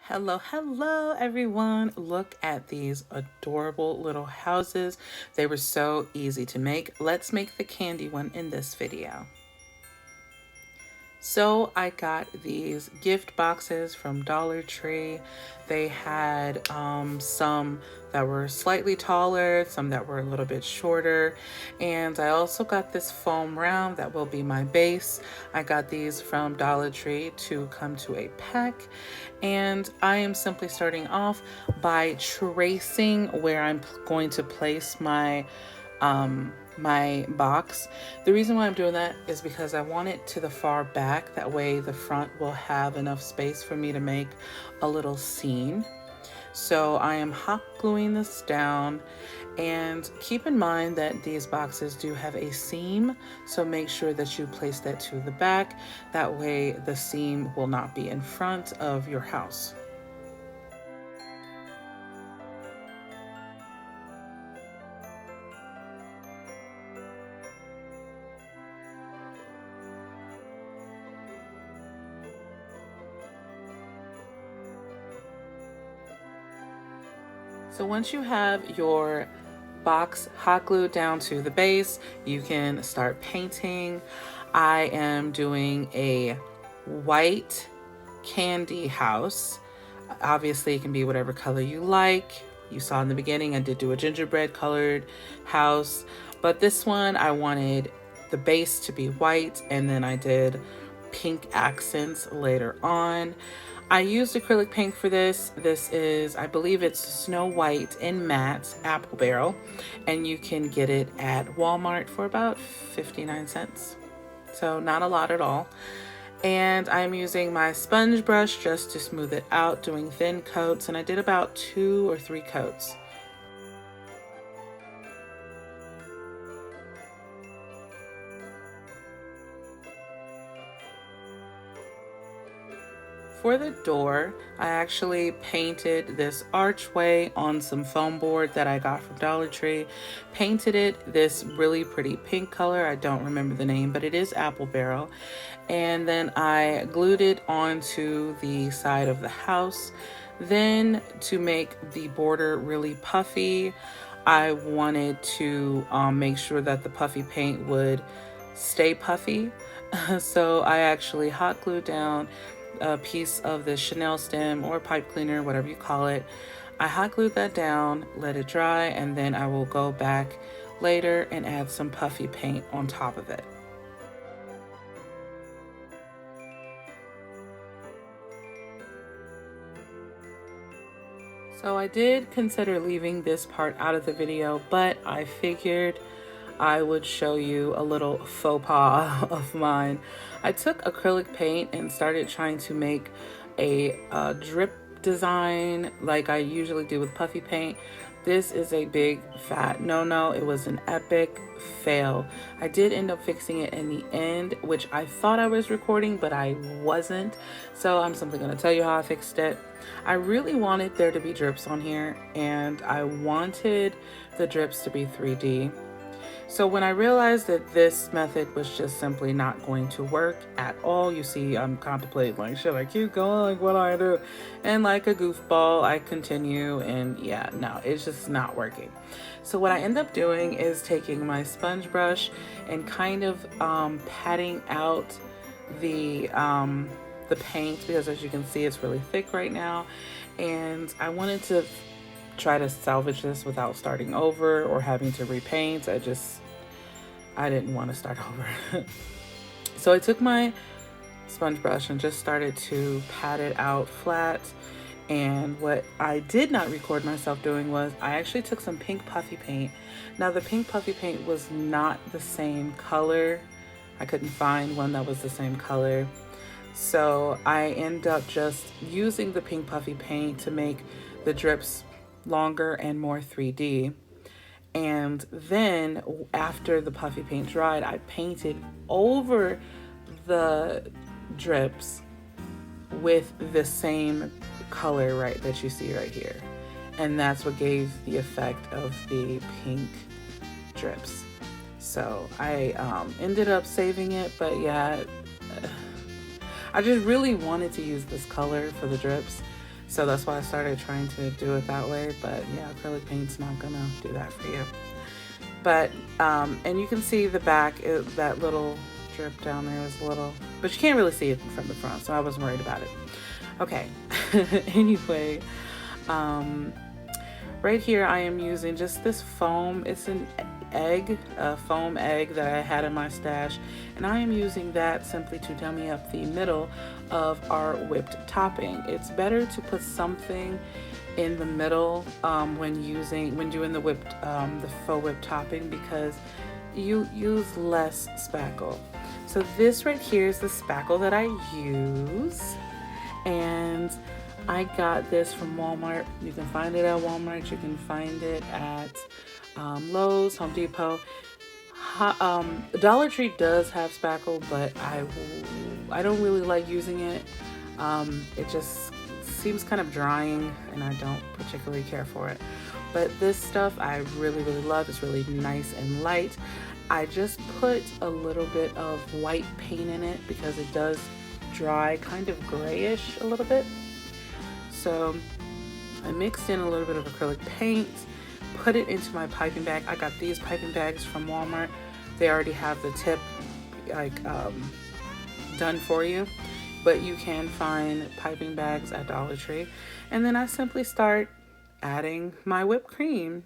Hello everyone. Look at these adorable little houses. They were so easy to make. Let's make the candy one in this video. So I got these gift boxes from Dollar Tree. They had some that were slightly taller, some that were a little bit shorter. And I also got this foam round that will be my base. I got these from Dollar Tree to come to a pack. And I am simply starting off by tracing where I'm going to place my box. The reason why I'm doing that is because I want it to the far back. That way the front will have enough space for me to make a little scene. So I am hot gluing this down, and keep in mind that these boxes do have a seam. So make sure that you place that to the back. That way the seam will not be in front of your house. So once you have your box hot glued down to the base, you can start painting. I am doing a white candy house. Obviously, it can be whatever color you like. You saw in the beginning, I did do a gingerbread colored house, but this one I wanted the base to be white, and then I did pink accents later on. I used acrylic paint for this. This is, I believe it's Snow White in matte apple barrel, and you can get it at Walmart for about 59 cents. So not a lot at all. And I'm using my sponge brush just to smooth it out, doing thin coats, and I did about 2 or 3 coats. For the door, I actually painted this archway on some foam board that I got from Dollar Tree. Painted it this really pretty pink color. I don't remember the name, but it is apple barrel. And then I glued it onto the side of the house. Then to make the border really puffy, I wanted to make sure that the puffy paint would stay puffy. So I actually hot glued down a piece of the Chanel stem or pipe cleaner, whatever you call it. I hot glued that down, let it dry, and then I will go back later and add some puffy paint on top of it. So I did consider leaving this part out of the video, but I figured I would show you a little faux pas of mine. I took acrylic paint and started trying to make a drip design like I usually do with puffy paint. This is a big fat no-no. It was an epic fail. I did end up fixing it in the end, which I thought I was recording, but I wasn't. So I'm simply gonna tell you how I fixed it. I really wanted there to be drips on here, and I wanted the drips to be 3D. So when I realized that this method was just simply not going to work at all, you see, I'm contemplating like, should I keep going? Like, what do I do? And like a goofball, I continue, and yeah, no, it's just not working. So what I end up doing is taking my sponge brush and kind of patting out the paint, because as you can see, it's really thick right now. And I wanted to try to salvage this without starting over or having to repaint. I didn't want to start over. So I took my sponge brush and just started to pat it out flat. And what I did not record myself doing was I actually took some pink puffy paint. Now the pink puffy paint was not the same color. I couldn't find one that was the same color. So I end up just using the pink puffy paint to make the drips longer and more 3D. And then after the puffy paint dried, I painted over the drips with the same color that you see right here. And that's what gave the effect of the pink drips. So I ended up saving it, but yeah, I just really wanted to use this color for the drips. So that's why I started trying to do it that way. But yeah, acrylic paint's not gonna do that for you. But, and you can see the back, that little drip down there is a little, but you can't really see it from the front, so I wasn't worried about it. Okay, anyway, right here I am using just this foam. It's an egg, a foam egg that I had in my stash, and I am using that simply to dummy up the middle of our whipped topping. It's better to put something in the middle when doing the faux whipped topping, because you use less spackle. So this right here is the spackle that I use, and I got this from Walmart. You can find it at Walmart. You can find it at Lowe's, Home Depot. Dollar Tree does have spackle, but I don't really like using it. It just seems kind of drying, and I don't particularly care for it. But this stuff I really love. It's really nice and light. I just put a little bit of white paint in it because it does dry kind of grayish a little bit. So I mixed in a little bit of acrylic paint, put it into my piping bag. I got these piping bags from Walmart. They already have the tip done for you, but you can find piping bags at Dollar Tree. And then I simply start adding my whipped cream.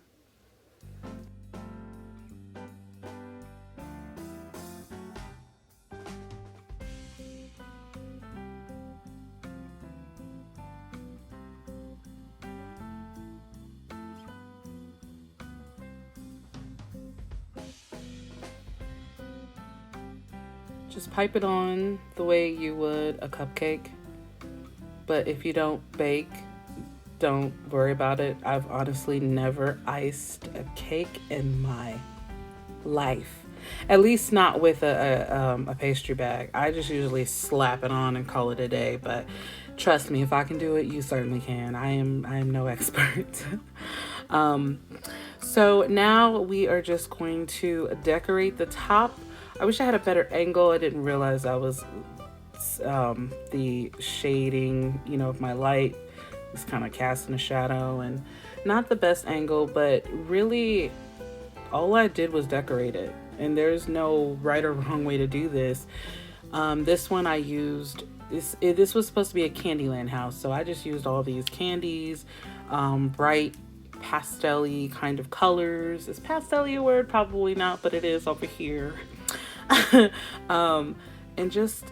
Just pipe it on the way you would a cupcake. But if you don't bake, don't worry about it. I've honestly never iced a cake in my life. At least not with a pastry bag. I just usually slap it on and call it a day. But trust me, if I can do it, you certainly can. I am no expert. So now we are just going to decorate the top. I wish I had a better angle. I didn't realize I was the shading, of my light is kind of casting a shadow, and not the best angle, but really all I did was decorate it, and there's no right or wrong way to do this. This one I used, this was supposed to be a Candyland house, so I just used all these candies, bright pastel-y kind of colors. Is pastel-y a word? Probably not, but it is over here. And just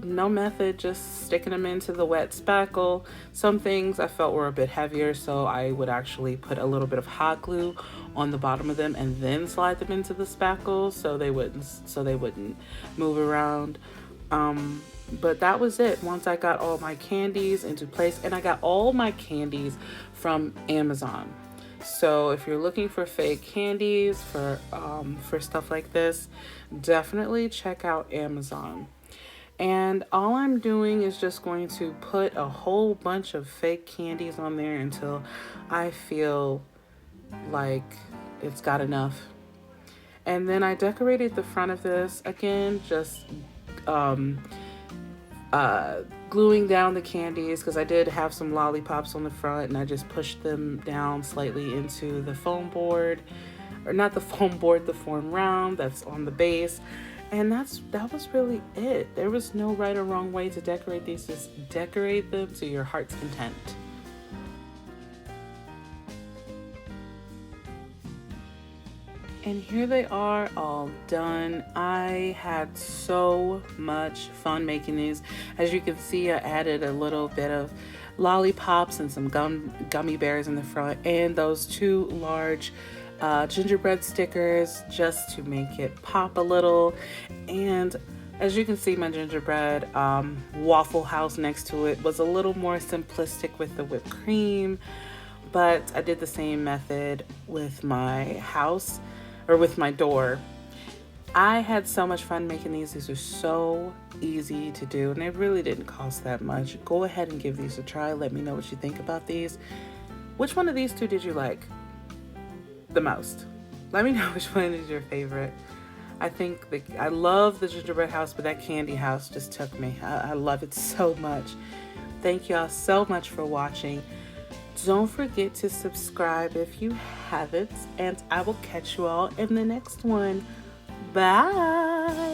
no method, just sticking them into the wet spackle. Some things I felt were a bit heavier, so I would actually put a little bit of hot glue on the bottom of them and then slide them into the spackle so they wouldn't move around. But that was it. Once I got all my candies into place, and I got all my candies from Amazon. So if you're looking for fake candies for stuff like this, definitely check out Amazon. And all I'm doing is just going to put a whole bunch of fake candies on there until I feel like it's got enough. And then I decorated the front of this again, just gluing down the candies, because I did have some lollipops on the front, and I just pushed them down slightly into the foam board, or not the foam board, the foam round that's on the base. And that was really it. There was no right or wrong way to decorate these. Just decorate them to your heart's content. And here they are, all done. I had so much fun making these. As you can see, I added a little bit of lollipops and some gummy bears in the front, and those two large gingerbread stickers just to make it pop a little. And as you can see, my gingerbread Waffle House next to it was a little more simplistic with the whipped cream, but I did the same method with my house, or with my door. I had so much fun making these. These are so easy to do, and it really didn't cost that much. Go ahead and give these a try. Let me know what you think about these. Which one of these two did you like the most? Let me know which one is your favorite. I love the gingerbread house, but that candy house just took me. I love it so much. Thank y'all so much for watching. Don't forget to subscribe if you haven't, and I will catch you all in the next one. Bye.